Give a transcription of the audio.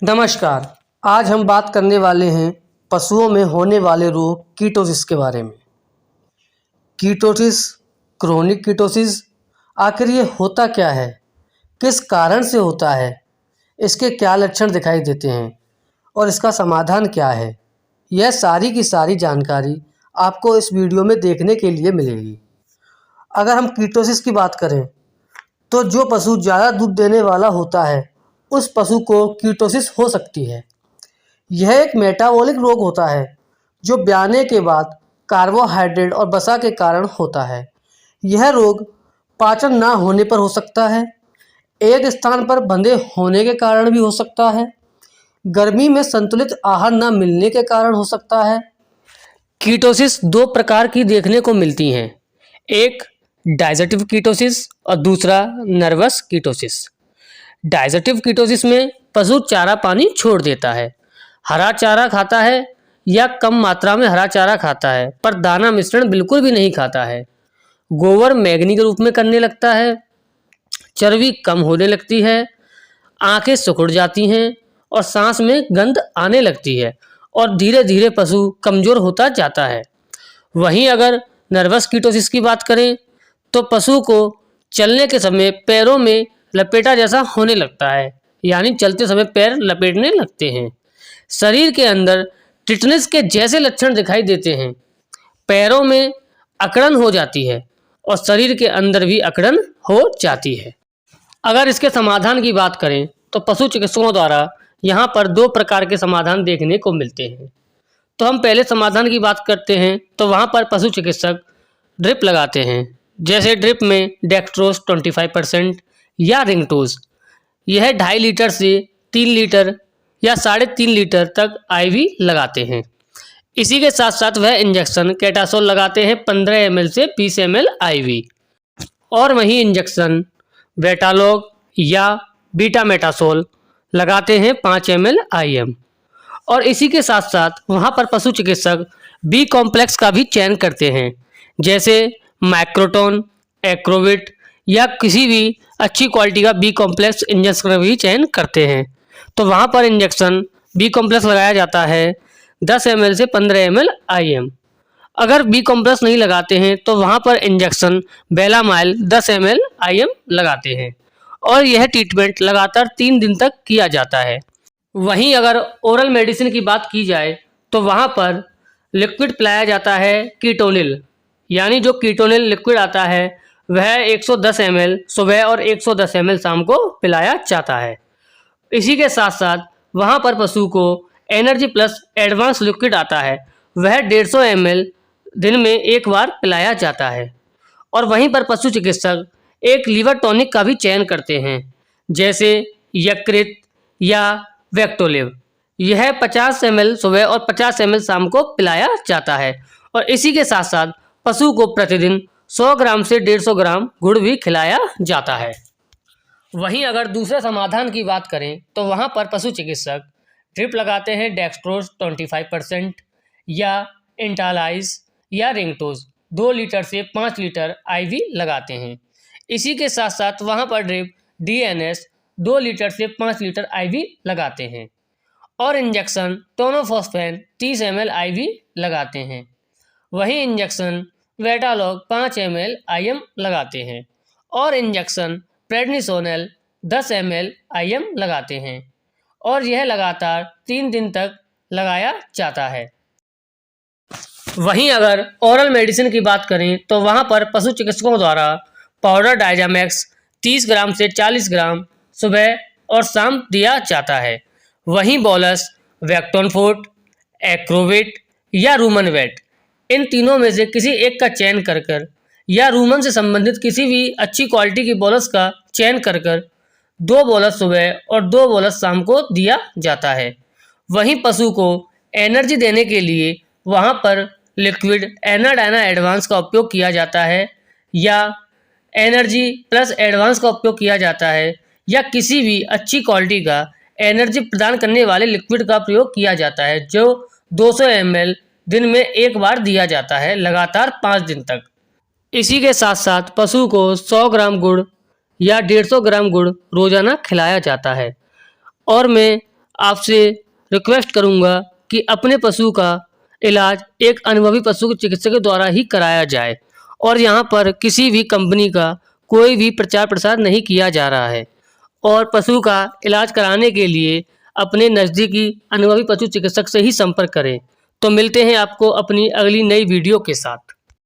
नमस्कार। आज हम बात करने वाले हैं पशुओं में होने वाले रोग कीटोसिस के बारे में। कीटोसिस, क्रोनिक कीटोसिस, आखिर ये होता क्या है, किस कारण से होता है, इसके क्या लक्षण दिखाई देते हैं और इसका समाधान क्या है, यह सारी की सारी जानकारी आपको इस वीडियो में देखने के लिए मिलेगी। अगर हम कीटोसिस की बात करें तो जो पशु ज़्यादा दूध देने वाला होता है उस पशु को कीटोसिस हो सकती है। यह एक मेटाबॉलिक रोग होता है जो ब्याने के बाद कार्बोहाइड्रेट और वसा के कारण होता है। यह रोग पाचन ना होने पर हो सकता है, एक स्थान पर बंधे होने के कारण भी हो सकता है, गर्मी में संतुलित आहार न मिलने के कारण हो सकता है। कीटोसिस दो प्रकार की देखने को मिलती हैं, एक डाइजेस्टिव कीटोसिस और दूसरा नर्वस कीटोसिस। डाइजेस्टिव कीटोसिस में पशु चारा पानी छोड़ देता है, हरा चारा खाता है या कम मात्रा में हरा चारा खाता है पर दाना मिश्रण बिल्कुल भी नहीं खाता है। गोबर मैग्नी के रूप में करने लगता है, चर्बी कम होने लगती है, आंखें सिकुड़ जाती हैं और सांस में गंध आने लगती है और धीरे धीरे पशु कमजोर होता जाता है। वहीं अगर नर्वस कीटोसिस की बात करें तो पशु को चलने के समय पैरों में लपेटा जैसा होने लगता है, यानी चलते समय पैर लपेटने लगते हैं। शरीर के अंदर टिटनेस के जैसे लक्षण दिखाई देते हैं, पैरों में अकड़न हो जाती है और शरीर के अंदर भी अकड़न हो जाती है। अगर इसके समाधान की बात करें तो पशु चिकित्सकों द्वारा यहाँ पर दो प्रकार के समाधान देखने को मिलते हैं। तो हम पहले समाधान की बात करते हैं तो वहाँ पर पशु चिकित्सक ड्रिप लगाते हैं, जैसे ड्रिप में डेक्स्ट्रोज 25% या रिंगटोज। यह 2.5 लीटर से 3 लीटर या 3.5 लीटर तक आईवी लगाते हैं। इसी के साथ साथ वह इंजेक्शन कैटासोल लगाते हैं 15 ml से 20 ml आईवी, और वहीं इंजेक्शन बेटालॉग या बीटामेटासोल लगाते हैं 5 ml IM। और इसी के साथ साथ वहाँ पर पशु चिकित्सक बी कॉम्प्लेक्स का भी चयन करते हैं, जैसे माइक्रोटोन, एक्रोविट या किसी भी अच्छी क्वालिटी का बी कॉम्प्लेक्स इंजेक्शन का भी चयन करते हैं। तो वहाँ पर इंजेक्शन बी कॉम्प्लेक्स लगाया जाता है 10 ml से 15 ml IM। अगर बी कॉम्प्लेक्स नहीं लगाते हैं तो वहाँ पर इंजेक्शन बेलामाइल 10 ml IM लगाते हैं और यह ट्रीटमेंट लगातार 3 दिन तक किया जाता है। वहीं अगर ओरल मेडिसिन की बात की जाए तो वहाँ पर लिक्विड पिलाया जाता है कीटोनिल, यानी जो कीटोनिल लिक्विड आता है वह 110 ml सुबह और 110 ml शाम को पिलाया जाता है। इसी के साथ साथ वहाँ पर पशु को एनर्जी प्लस एडवांस लिक्विड आता है, वह 150 ml दिन में एक बार पिलाया जाता है। और वहीं पर पशु चिकित्सक एक लीवर टॉनिक का भी चयन करते हैं, जैसे यकृत या वेक्टोलिव। यह 50 ml सुबह और 50 ml शाम को पिलाया जाता है। और इसी के साथ साथ पशु को प्रतिदिन 100 ग्राम से 150 ग्राम गुड़ भी खिलाया जाता है। वहीं अगर दूसरे समाधान की बात करें तो वहाँ पर पशु चिकित्सक ड्रिप लगाते हैं डेक्स्ट्रोज 25% या इंटालाइज या रिंगटोज 2 लीटर से 5 लीटर आईवी लगाते हैं। इसी के साथ साथ वहाँ पर ड्रिप DNS 2 लीटर से 5 लीटर आईवी लगाते हैं और इंजेक्शन टोनोफॉस्फेन 30 ml आईवी लगाते हैं। वहीं इंजेक्शन वेटालॉग 5 ml IM लगाते हैं और इंजेक्शन प्रेडनिसोनेल 10 ml IM लगाते हैं और यह लगातार 3 दिन तक लगाया जाता है। वहीं अगर ओरल मेडिसिन की बात करें तो वहाँ पर पशु चिकित्सकों द्वारा पाउडर डायजामैक्स 30 ग्राम से 40 ग्राम सुबह और शाम दिया जाता है। वहीं बोलस वेक्टोनफोर्ट, एक्रोविट या रूमनवेट, इन तीनों में से किसी एक का चयन कर या रूमन से संबंधित किसी भी अच्छी क्वालिटी की बोलस का चयन कर 2 बोलस सुबह और 2 बोलस शाम को दिया जाता है। वहीं पशु को एनर्जी देने के लिए वहाँ पर लिक्विड एनाडाइना एडवांस का उपयोग किया जाता है या एनर्जी प्लस एडवांस का उपयोग किया जाता है या किसी भी अच्छी क्वालिटी का एनर्जी प्रदान करने वाले लिक्विड का प्रयोग किया जाता है, जो 200 ml दिन में एक बार दिया जाता है लगातार 5 दिन तक। इसी के साथ साथ पशु को 100 ग्राम गुड़ या 150 ग्राम गुड़ रोजाना खिलाया जाता है। और मैं आपसे रिक्वेस्ट करूंगा कि अपने पशु का इलाज एक अनुभवी पशु चिकित्सक के द्वारा ही कराया जाए और यहाँ पर किसी भी कंपनी का कोई भी प्रचार प्रसार नहीं किया जा रहा है। और पशु का इलाज कराने के लिए अपने नज़दीकी अनुभवी पशु चिकित्सक से ही संपर्क करें। तो मिलते हैं आपको अपनी अगली नई वीडियो के साथ।